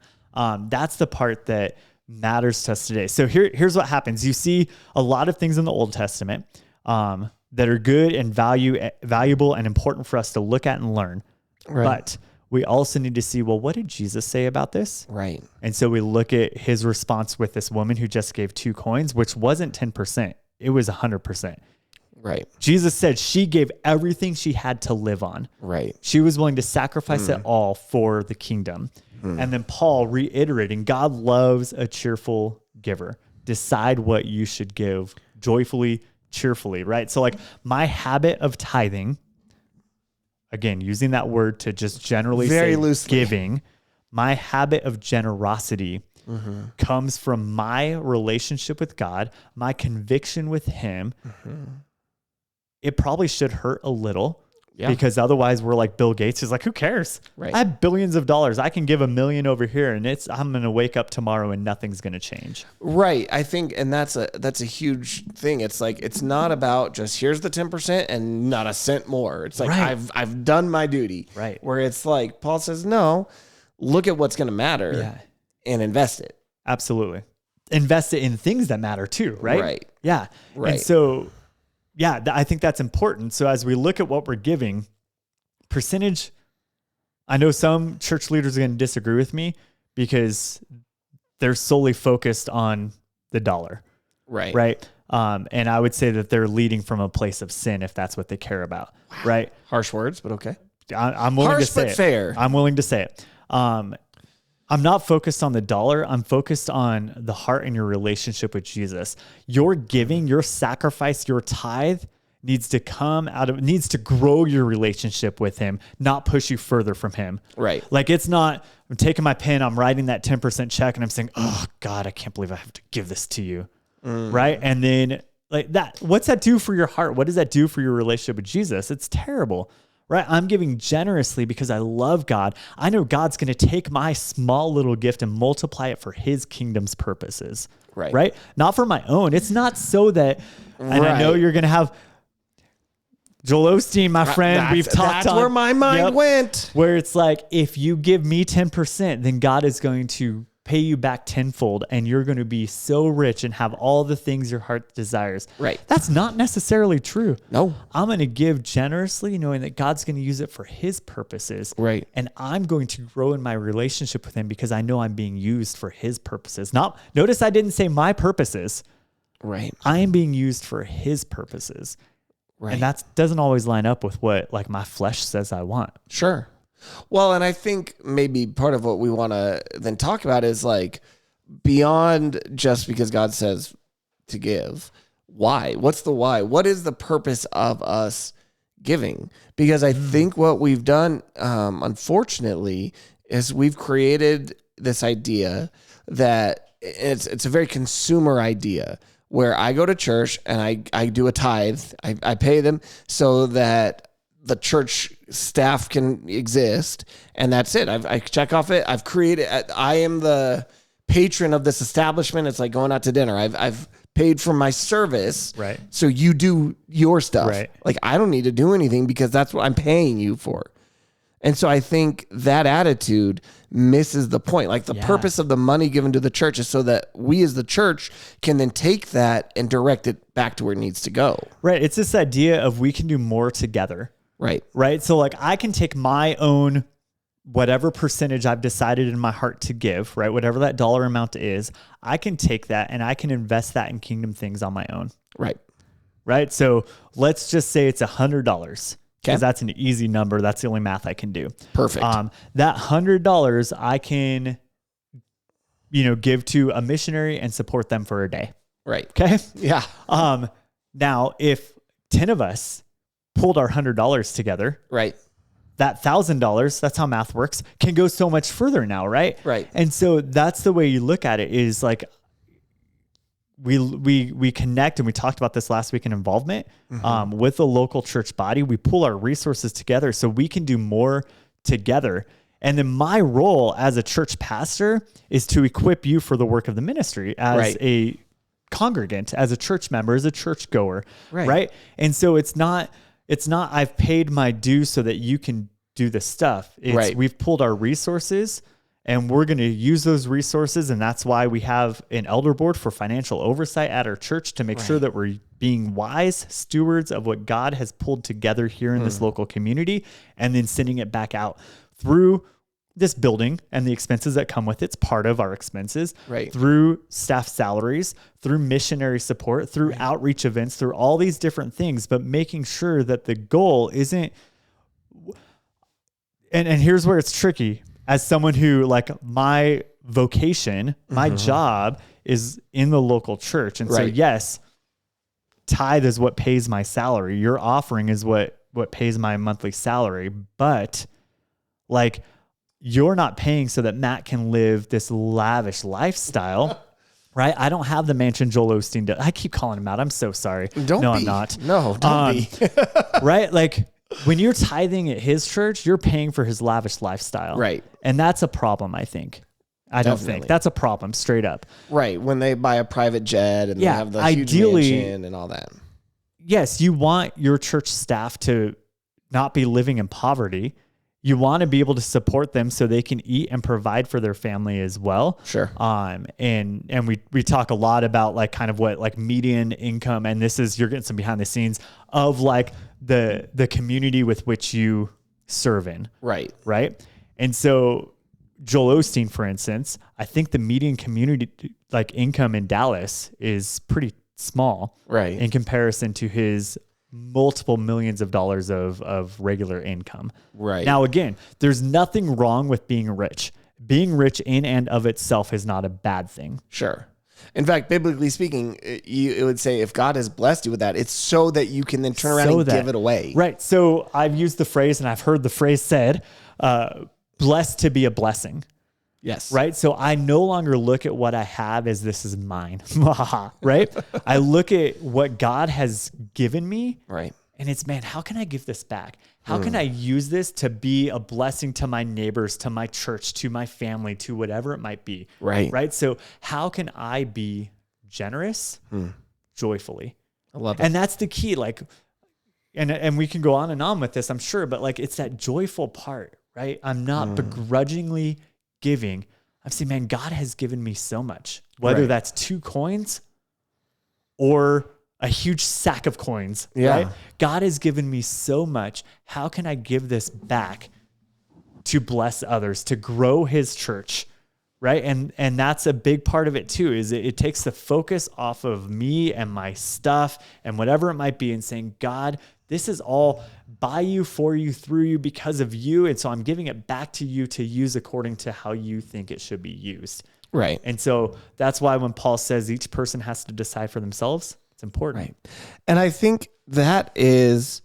That's the part that matters to us today. So here's what happens. You see a lot of things in the Old Testament that are good and valuable and important for us to look at and learn. Right. But we also need to see, well, what did Jesus say about this?
Right.
And so we look at his response with this woman who just gave 2 coins, which wasn't 10%. It was 100%.
Right.
Jesus said she gave everything she had to live on.
Right.
She was willing to sacrifice it all for the kingdom. And then Paul reiterating, God loves a cheerful giver. Decide what you should give joyfully, cheerfully, right? So like my habit of tithing, again, using that word to just generally
very
say
loosely.
Giving, my habit of generosity comes from my relationship with God, my conviction with him. It probably should hurt a little because otherwise we're like Bill Gates, who's like, who cares? Right. I have billions of dollars. I can give $1 million over here and I'm going to wake up tomorrow and nothing's going to change.
Right. I think, and that's a huge thing. It's like, it's not about just here's the 10% and not a cent more. It's like, I've done my duty.
Right.
Where it's like, Paul says, no, look at what's going to matter and invest it.
Absolutely. Invest it in things that matter too. Right.
Right.
Yeah. Right. And so, I think that's important. So as we look at what we're giving, percentage, I know some church leaders are going to disagree with me because they're solely focused on the dollar.
Right.
Right. And I would say that they're leading from a place of sin if that's what they care about. Wow. Right.
Harsh words, but okay.
I'm willing to say it.
Fair.
I'm willing to say it. I'm not focused on the dollar. I'm focused on the heart and your relationship with Jesus. Your giving, your sacrifice, your tithe needs to grow your relationship with him, not push you further from him.
Right.
Like it's not, I'm taking my pen, I'm writing that 10% check and I'm saying, oh God, I can't believe I have to give this to you. Right. And then like that, what's that do for your heart? What does that do for your relationship with Jesus? It's terrible. Right. I'm giving generously because I love God. I know God's going to take my small little gift and multiply it for his kingdom's purposes.
Right.
Right. Not for my own. It's not so that, and I know you're going to have Joel Osteen, my friend, we've talked
that's where my mind went.
Where it's like, if you give me 10%, then God is going to pay you back tenfold and you're going to be so rich and have all the things your heart desires.
Right.
That's not necessarily true.
No.
I'm going to give generously knowing that God's going to use it for his purposes.
Right.
And I'm going to grow in my relationship with him because I know I'm being used for his purposes. Notice I didn't say my purposes.
Right.
I am being used for his purposes.
Right.
And that doesn't always line up with what like my flesh says I want.
Sure. Well, and I think maybe part of what we want to then talk about is like beyond just because God says to give, why? What's the why? What is the purpose of us giving? Because I think what we've done, unfortunately, is we've created this idea that it's a very consumer idea where I go to church and I do a tithe. I pay them so that the church staff can exist, and that's it. I check off it. I've created. I am the patron of this establishment. It's like going out to dinner. I've paid for my service,
right?
So you do your stuff,
right?
Like I don't need to do anything because that's what I'm paying you for. And so I think that attitude misses the point. Like the purpose of the money given to the church is so that we as the church can then take that and direct it back to where it needs to go.
Right. It's this idea of we can do more together.
Right.
Right. So like I can take my own, whatever percentage I've decided in my heart to give, right? Whatever that dollar amount is, I can take that and I can invest that in kingdom things on my own.
Right.
Right. So let's just say it's $100 because that's an easy number. That's the only math I can do.
Perfect.
That $100 I can, give to a missionary and support them for a day.
Right.
Okay.
Yeah.
Now if 10 of us pulled our $100 together,
right,
that $1,000, that's how math works, can go so much further now, right?
Right.
And so that's the way you look at it is like we connect, and we talked about this last week in involvement with the local church body. We pull our resources together so we can do more together. And then my role as a church pastor is to equip you for the work of the ministry as a congregant, as a church member, as a church goer, right? And so it's not It's not, I've paid my dues so that you can do this stuff. It's we've pulled our resources and we're going to use those resources. And that's why we have an elder board for financial oversight at our church to make sure that we're being wise stewards of what God has pulled together here in this local community, and then sending it back out through this building and the expenses that come with it's part of our expenses, through staff salaries, through missionary support, through outreach events, through all these different things, but making sure that the goal isn't, and here's where it's tricky. As someone who, like, my vocation, my job is in the local church. And so, yes, tithe is what pays my salary. Your offering is what pays my monthly salary. But, like, you're not paying so that Matt can live this lavish lifestyle, right? I don't have the mansion Joel Osteen does. I keep calling him out. I'm so sorry. I'm not.
No, don't be.
Right? Like, when you're tithing at his church, you're paying for his lavish lifestyle.
Right.
And that's a problem, I think. I don't think. That's a problem, straight up.
Right. When they buy a private jet and they have the huge mansion and all that.
Yes, you want your church staff to not be living in poverty. You want to be able to support them so they can eat and provide for their family as well.
Sure.
And we talk a lot about, like, kind of what, like, median income, and this is, you're getting some behind the scenes of, like, the community with which you serve in.
Right.
Right. And so Joel Osteen, for instance, I think the median community, like, income in Dallas is pretty small,
right,
in comparison to his multiple millions of dollars of regular income.
Right.
Now, again, there's nothing wrong with being rich. Being rich in and of itself is not a bad thing.
Sure. In fact, biblically speaking, it would say if God has blessed you with that, it's so that you can then turn around and give it away.
Right. So I've used the phrase, and I've heard the phrase said, blessed to be a blessing.
Yes.
Right. So I no longer look at what I have as this is mine. Right. I look at what God has given me.
Right.
And it's, man, how can I give this back? How can I use this to be a blessing to my neighbors, to my church, to my family, to whatever it might be?
Right.
Right. So how can I be generous joyfully?
I love it.
And that's the key. Like, and we can go on and on with this, I'm sure, but, like, it's that joyful part, right? I'm not begrudgingly giving. I'm saying, man, God has given me so much, whether that's 2 coins or a huge sack of coins, right? God has given me so much. How can I give this back to bless others, to grow his church, right? And that's a big part of it too, is it takes the focus off of me and my stuff and whatever it might be, and saying, God, this is all by you, for you, through you, because of you. And so I'm giving it back to you to use according to how you think it should be used.
Right.
And so that's why when Paul says each person has to decide for themselves, it's important.
Right. And I think that is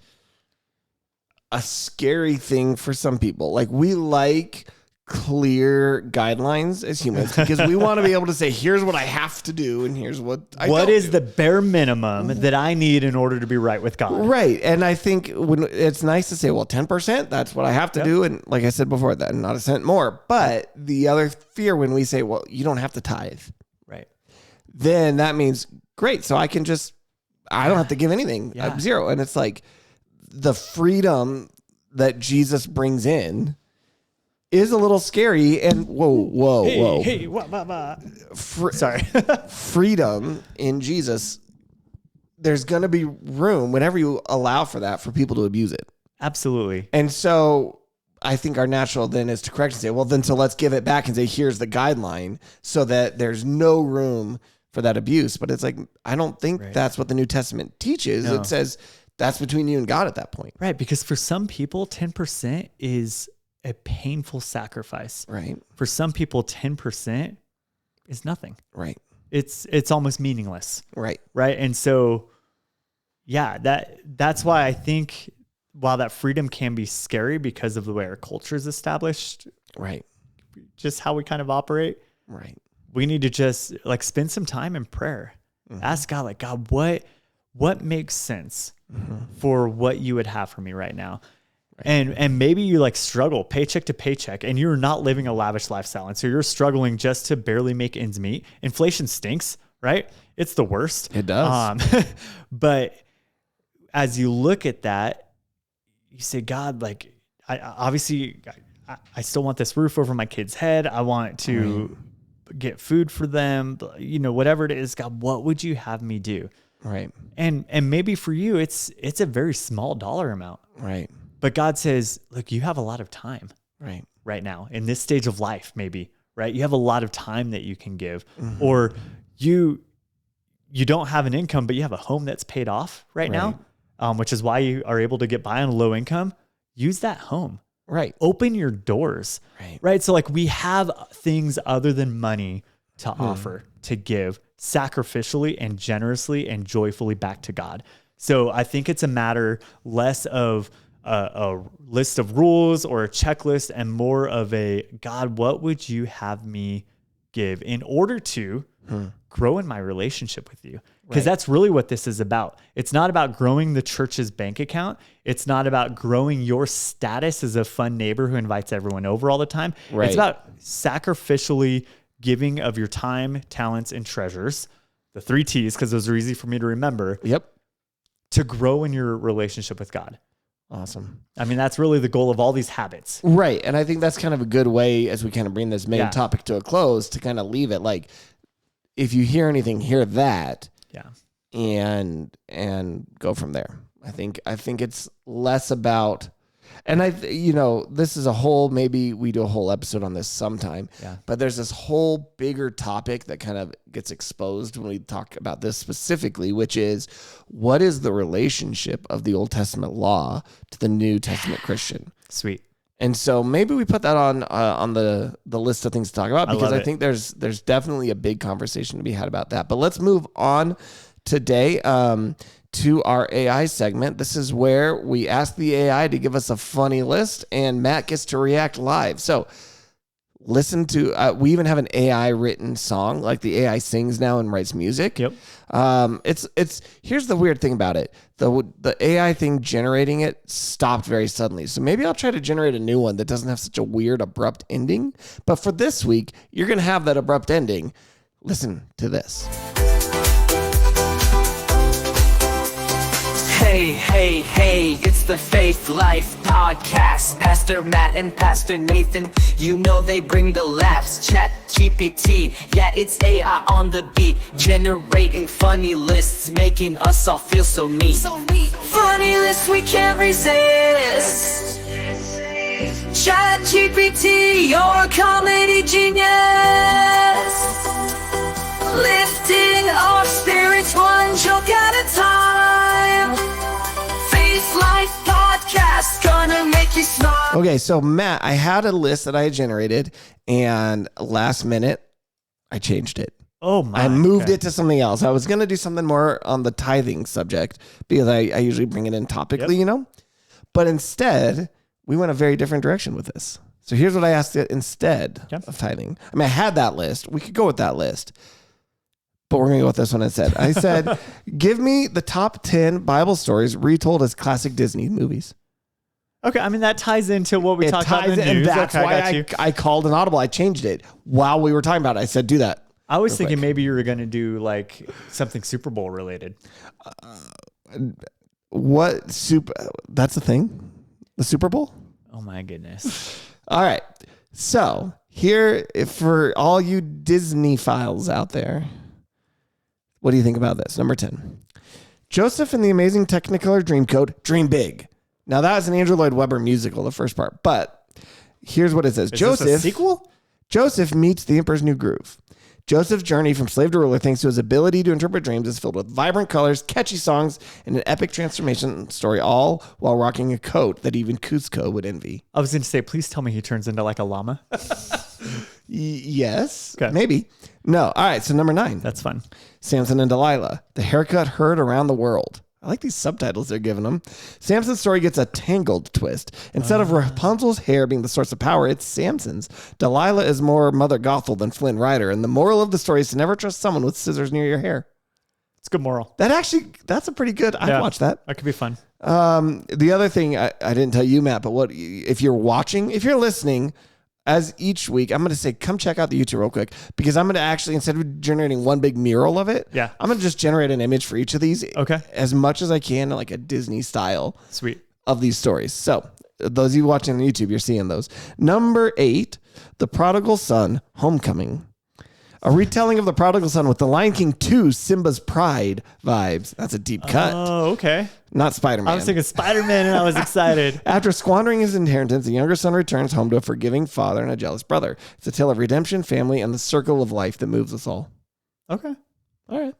a scary thing for some people. Like, we like clear guidelines as humans because we want to be able to say, here's what I have to do and here's what I don't
is
do.
The bare minimum that I need in order to be right with God.
Right. And I think when it's nice to say, well, 10%, that's what I have to do. And like I said before, that not a cent more. But the other fear when we say, well, you don't have to tithe.
Right.
Then that means, great. So I don't have to give anything. I'm zero. And it's like the freedom that Jesus brings in is a little scary. And whoa.
Hey, sorry.
Freedom in Jesus, there's going to be room whenever you allow for that for people to abuse it.
Absolutely.
And so I think our natural then is to correct and say, well, then so let's give it back and say, here's the guideline so that there's no room for that abuse. But it's like, I don't think that's what the New Testament teaches. No. It says that's between you and God at that point.
Right. Because for some people, 10% is a painful sacrifice.
Right.
For some people, 10% is nothing.
Right.
It's almost meaningless.
Right.
Right. And so, that's why I think while that freedom can be scary because of the way our culture is established,
right,
just how we kind of operate,
right,
we need to just like spend some time in prayer. Ask God, like, God, what makes sense for what you would have for me right now? Right. And maybe you like struggle paycheck to paycheck and you're not living a lavish lifestyle. And so you're struggling just to barely make ends meet. Inflation stinks, right? It's the worst.
It does.
But as you look at that, you say, God, like, I still want this roof over my kid's head. I want to get food for them, whatever it is. God, what would you have me do?
Right.
And maybe for you, it's a very small dollar amount.
Right.
But God says, look, you have a lot of time right now in this stage of life, maybe, right? You have a lot of time that you can give, or you don't have an income, but you have a home that's paid off right now, which is why you are able to get by on a low income. Use that home.
Right.
Open your doors. Right. So like we have things other than money to offer, to give sacrificially and generously and joyfully back to God. So I think it's a matter less of a list of rules or a checklist and more of a, God, what would you have me give in order to grow in my relationship with you? Because that's really what this is about. It's not about growing the church's bank account. It's not about growing your status as a fun neighbor who invites everyone over all the time. It's about sacrificially giving of your time, talents, and treasures, the 3 T's, because those are easy for me to remember, to grow in your relationship with God.
Awesome.
I mean, that's really the goal of all these habits.
Right. And I think that's kind of a good way, as we kind of bring this main topic to a close, to kind of leave it like, if you hear anything, hear that. And go from there. I think it's less about, and this is a whole, maybe we do a whole episode on this sometime, but there's this whole bigger topic that kind of gets exposed when we talk about this specifically, which is, what is the relationship of the Old Testament law to the New Testament Christian?
Sweet.
And so maybe we put that on the list of things to talk about, because I think there's definitely a big conversation to be had about that. But let's move on today to our AI segment. This is where we ask the AI to give us a funny list, and Matt gets to react live. So listen to, we even have an AI written song, like the AI sings now and writes music.
Yep.
Here's the weird thing about it. The AI thing generating it stopped very suddenly. So maybe I'll try to generate a new one that doesn't have such a weird, abrupt ending. But for this week, you're going to have that abrupt ending. Listen to this.
Hey, it's the Faith Life Podcast. Pastor Matt and Pastor Nathan, they bring the laughs. ChatGPT, it's AI on the beat, generating funny lists, making us all feel so neat. Funny lists we can't resist. ChatGPT, your comedy genius, lifting our spirits one joke at a time. Life Podcast, gonna make you smile.
Okay, so Matt, I had a list that I had generated, and last minute, I changed it.
Oh my!
I moved it to something else. I was gonna do something more on the tithing subject, because I usually bring it in topically, But instead, we went a very different direction with this. So here's what I asked it instead of tithing. I mean, I had that list. We could go with that list, but we're going to go with this one instead. I said, give me the top 10 Bible stories retold as classic Disney movies.
Okay, I mean, that ties into what we talked about in the news.
That's why I called an audible. I changed it while we were talking about it. I said, do that.
I was thinking maybe you were going to do like something Super Bowl related.
That's the thing? The Super Bowl?
Oh my goodness.
All right. So here, for all you Disney files out there, what do you think about this? Number 10. Joseph and the Amazing Technicolor Dreamcoat, Dream Big. Now, that was an Andrew Lloyd Webber musical, the first part. But here's what it says.
Is this a sequel?
Joseph meets the Emperor's New Groove. Joseph's journey from slave to ruler, thanks to his ability to interpret dreams, is filled with vibrant colors, catchy songs, and an epic transformation story, all while rocking a coat that even Cusco would envy.
I was going to say, please tell me he turns into like a llama.
Yes. Okay. Maybe. No. All right. So number 9.
That's fun.
Samson and Delilah. The haircut heard around the world. I like these subtitles they're giving them. Samson's story gets a tangled twist. Instead of Rapunzel's hair being the source of power, it's Samson's. Delilah is more Mother Gothel than Flynn Rider, and the moral of the story is to never trust someone with scissors near your hair.
It's a good moral.
That's a pretty good. I'd watch that.
That could be fun.
The other thing I didn't tell you, Matt, but if you're listening, as each week, I'm going to say, come check out the YouTube real quick, because I'm going to actually, instead of generating one big mural of it, I'm going to just generate an image for each of these.
Okay.
As much as I can, like a Disney style.
Sweet.
of these stories. So those of you watching on YouTube, you're seeing those. Number 8, The Prodigal Son, Homecoming. A retelling of The Prodigal Son with The Lion King 2, Simba's Pride vibes. That's a deep cut.
Oh, okay.
Not Spider-Man.
I was thinking Spider-Man and I was excited.
After squandering his inheritance, the younger son returns home to a forgiving father and a jealous brother. It's a tale of redemption, family, and the circle of life that moves us all.
Okay.
All right.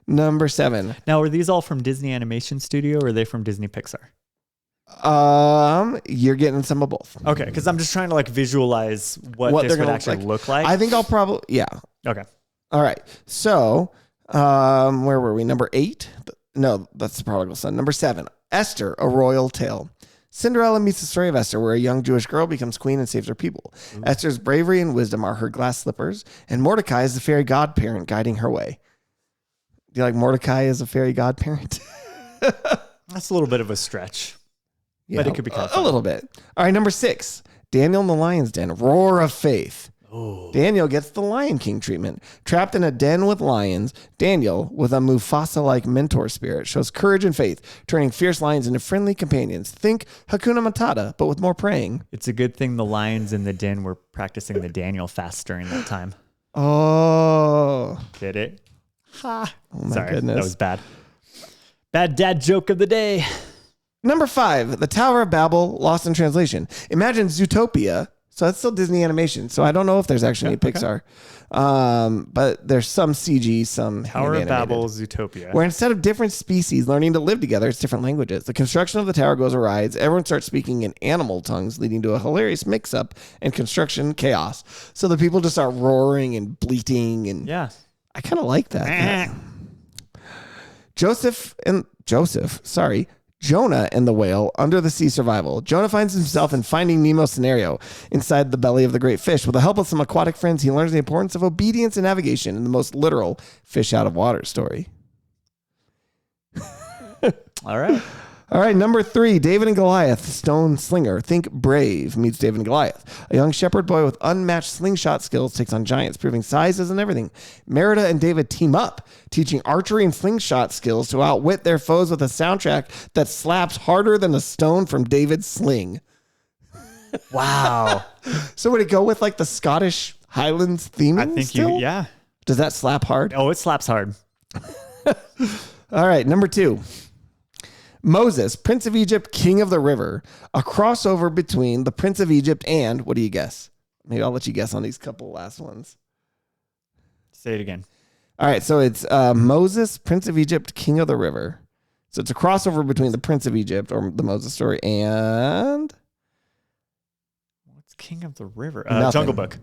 Number 7.
Now, are these all from Disney Animation Studio or are they from Disney Pixar?
You're getting some of both.
Okay, because I'm just trying to like visualize what this would actually look like.
I think I'll probably, yeah.
Okay.
All right. So, where were we? Number 8? No, that's The Prodigal Son. Number 7, Esther, A Royal Tale. Cinderella meets the story of Esther, where a young Jewish girl becomes queen and saves her people. Ooh. Esther's bravery and wisdom are her glass slippers, and Mordecai is the fairy godparent guiding her way. Do you like Mordecai as a fairy godparent?
That's a little bit of a stretch. Yeah, but it could be kind of fun.
A little bit. All right, number 6, Daniel in the Lion's Den, Roar of Faith.
Oh.
Daniel gets the Lion King treatment. Trapped in a den with lions, Daniel, with a Mufasa-like mentor spirit, shows courage and faith, turning fierce lions into friendly companions. Think Hakuna Matata, but with more praying.
It's a good thing the lions in the den were practicing the Daniel fast during that time.
Oh.
Get it? Ha.
Oh my goodness.
That was bad. Bad dad joke of the day.
Number 5, The Tower of Babel, Lost in Translation. Imagine Zootopia. So that's still Disney animation. So I don't know if there's actually any Pixar. But there's some CG, some
Tower of Babel, Zootopia.
Where instead of different species learning to live together, it's different languages. The construction of the tower goes awry. Everyone starts speaking in animal tongues, leading to a hilarious mix-up and construction chaos. So the people just start roaring and bleating. And
yeah,
I kind of like that. Jonah and the Whale, Under the Sea Survival. Jonah finds himself in Finding Nemo scenario inside the belly of the great fish. With the help of some aquatic friends, he learns the importance of obedience and navigation in the most literal fish out of water story.
All right.
All right, number 3, David and Goliath, Stone Slinger. Think Brave meets David and Goliath. A young shepherd boy with unmatched slingshot skills takes on giants, proving size isn't everything. Merida and David team up, teaching archery and slingshot skills to outwit their foes with a soundtrack that slaps harder than a stone from David's sling.
Wow.
So would it go with like the Scottish Highlands theming?
I think
still?
yeah.
Does that slap hard?
Oh, it slaps hard.
All right, number 2. Moses, Prince of Egypt, King of the River. A crossover between the Prince of Egypt and, what do you guess? Maybe I'll let you guess on these couple last ones.
Say it again.
All right, so it's Moses, Prince of Egypt, King of the River. So it's a crossover between the Prince of Egypt, or the Moses story, and...
What's King of the River?
Jungle
Book.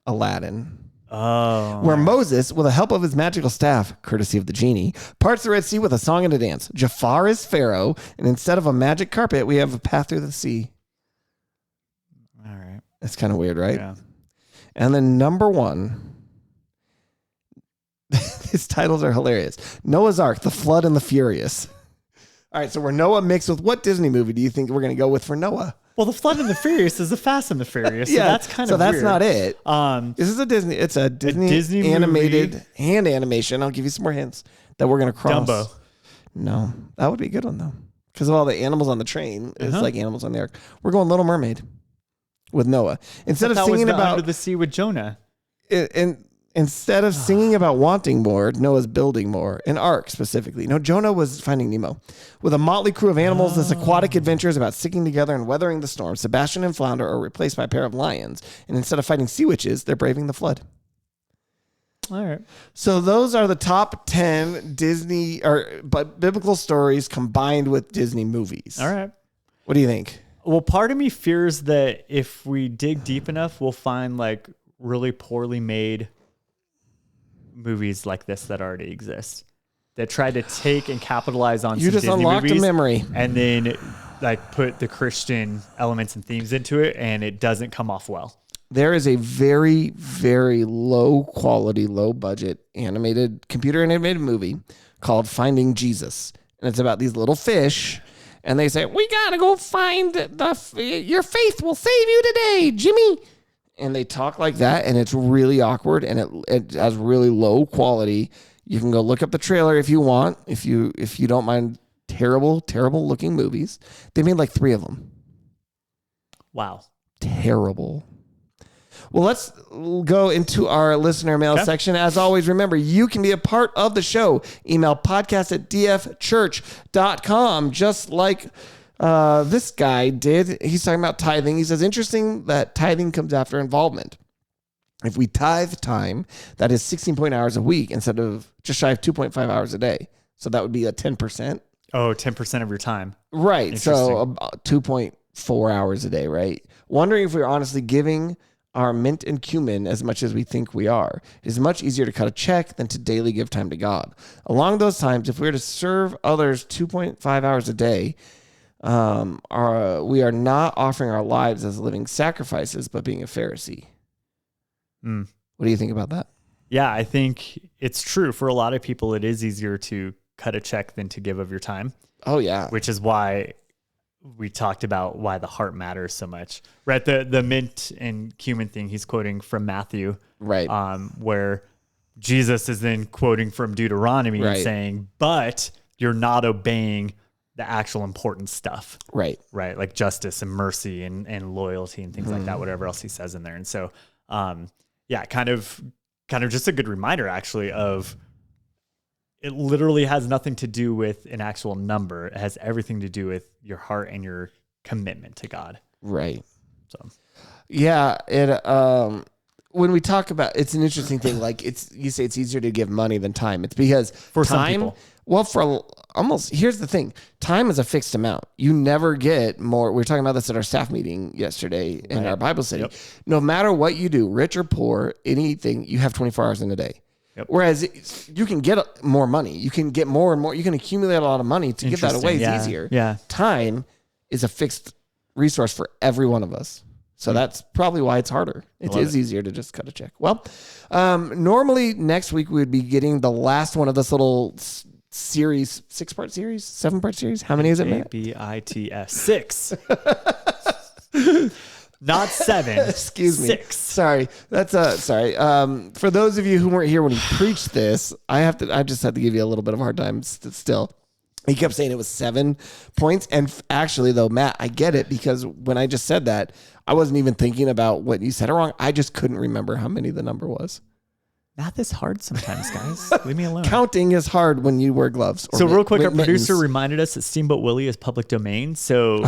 Aladdin.
Oh.
Where Moses, with the help of his magical staff, courtesy of the genie, parts the Red Sea with a song and a dance. Jafar is Pharaoh, and instead of a magic carpet, we have a path through the sea.
All right.
That's kind of weird, right?
Yeah.
And then number 1, his titles are hilarious. Noah's Ark, The Flood and the Furious. All right, so we're Noah mixed with what Disney movie do you think we're going to go with for Noah?
Well, The Flood and the Furious is the Fast and the Furious. So yeah, that's kind of
weird.
Weird.
Not it. This is a Disney. It's a Disney animated
movie.
Hand animation. I'll give you some more hints that we're going to cross.
Dumbo.
No, that would be a good one though, because of all the animals on the train. It's like animals on the ark. We're going Little Mermaid with Noah instead of singing about
Under the Sea with Jonah.
Instead of singing about wanting more, Noah's building more. An ark, specifically. No, Jonah was Finding Nemo. With a motley crew of animals, this aquatic adventure is about sticking together and weathering the storm. Sebastian and Flounder are replaced by a pair of lions. And instead of fighting sea witches, they're braving the flood.
All right.
So those are the top 10 Disney but biblical stories combined with Disney movies.
All right.
What do you think?
Well, part of me fears that if we dig deep enough, we'll find like really poorly made movies like this that already exist that try to take and capitalize on some Disney movies,
a memory,
and then like put the Christian elements and themes into it, and it doesn't come off well.
There is a very, very low quality, low budget computer animated movie called Finding Jesus, and it's about these little fish, and they say, "We gotta go find your faith will save you today, Jimmy." And they talk like that, and it's really awkward, and it has really low quality. You can go look up the trailer if you want, if you don't mind terrible, terrible looking movies. They made like 3 of them.
Wow.
Terrible. Well, let's go into our listener mail section. As always, remember, you can be a part of the show. Email podcast@dfchurch.com, just like this guy did. He's talking about tithing. He says, interesting that tithing comes after involvement. If we tithe time, that is 16 hours a week instead of just shy of 2.5 hours a day. So that would be a 10%.
Oh, 10% of your time.
Right. So about 2.4 hours a day, right? Wondering if we're honestly giving our mint and cumin as much as we think we are. It is much easier to cut a check than to daily give time to God. Along those times, if we were to serve others 2.5 hours a day, we are not offering our lives as living sacrifices, but being a Pharisee. What do you think about that?
Yeah, I think it's true. For a lot of people, it is easier to cut a check than to give of your time.
Oh, yeah.
Which is why we talked about why the heart matters so much. Right? The mint and cumin thing, he's quoting from Matthew.
Right.
Where Jesus is then quoting from Deuteronomy and saying, but you're not obeying the actual important stuff.
Right.
Right. Like justice and mercy and loyalty and things like that, whatever else he says in there. And so, yeah, kind of just a good reminder actually of it literally has nothing to do with an actual number. It has everything to do with your heart and your commitment to God.
Right.
So,
yeah, when we talk about, it's an interesting thing. Like you say it's easier to give money than time. It's because
for
time,
some people.
Well, for almost, here's the thing. Time is a fixed amount. You never get more. We were talking about this at our staff meeting yesterday in our Bible study. Yep. No matter what you do, rich or poor, anything, you have 24 hours in a day. Yep. Whereas you can get more money. You can get more and more. You can accumulate a lot of money to give that away. It's easier.
Yeah.
Time is a fixed resource for every one of us. So that's probably why it's harder. It is easier to just cut a check. Well, normally next week we would be getting the last one of this little series, 6-part series, 7-part series. How many is it, Matt?
BITS 6. Not 7.
Excuse me.
6.
Sorry. That's sorry. For those of you who weren't here when he preached this, I just had to give you a little bit of a hard time still. He kept saying it was 7 points. And actually though, Matt, I get it, because when I just said that, I wasn't even thinking about what you said wrong. I just couldn't remember how many the number was.
Math is hard sometimes, guys. Leave me alone.
Counting is hard when you wear gloves.
So real quick, our producer reminded us that Steamboat Willie is public domain. So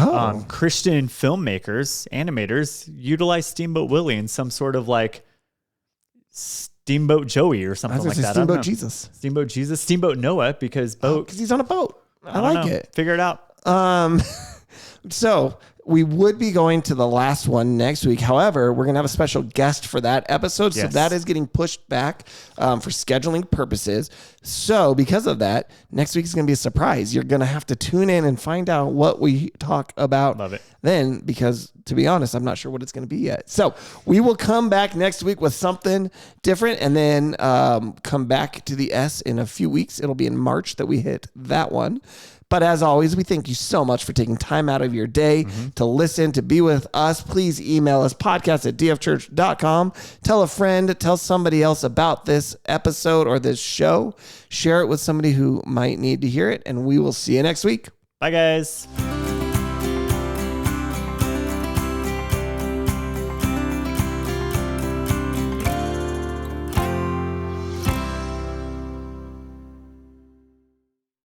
Christian filmmakers, animators, utilize Steamboat Willie in some sort of like Steamboat Joey or something like that.
Steamboat Jesus.
Steamboat Jesus. Steamboat Noah, because
because he's on a boat. I like it.
Figure it out.
So we would be going to the last one next week. However, we're going to have a special guest for that episode. Yes. So that is getting pushed back for scheduling purposes. So because of that, next week is going to be a surprise. You're going to have to tune in and find out what we talk about.
Love it.
Then, because to be honest, I'm not sure what it's going to be yet. So we will come back next week with something different, and then come back to the S in a few weeks. It'll be in March that we hit that one. But as always, we thank you so much for taking time out of your day to listen, to be with us. Please email us, podcast@dfchurch.com. Tell a friend, tell somebody else about this episode or this show. Share it with somebody who might need to hear it, and we will see you next week.
Bye, guys.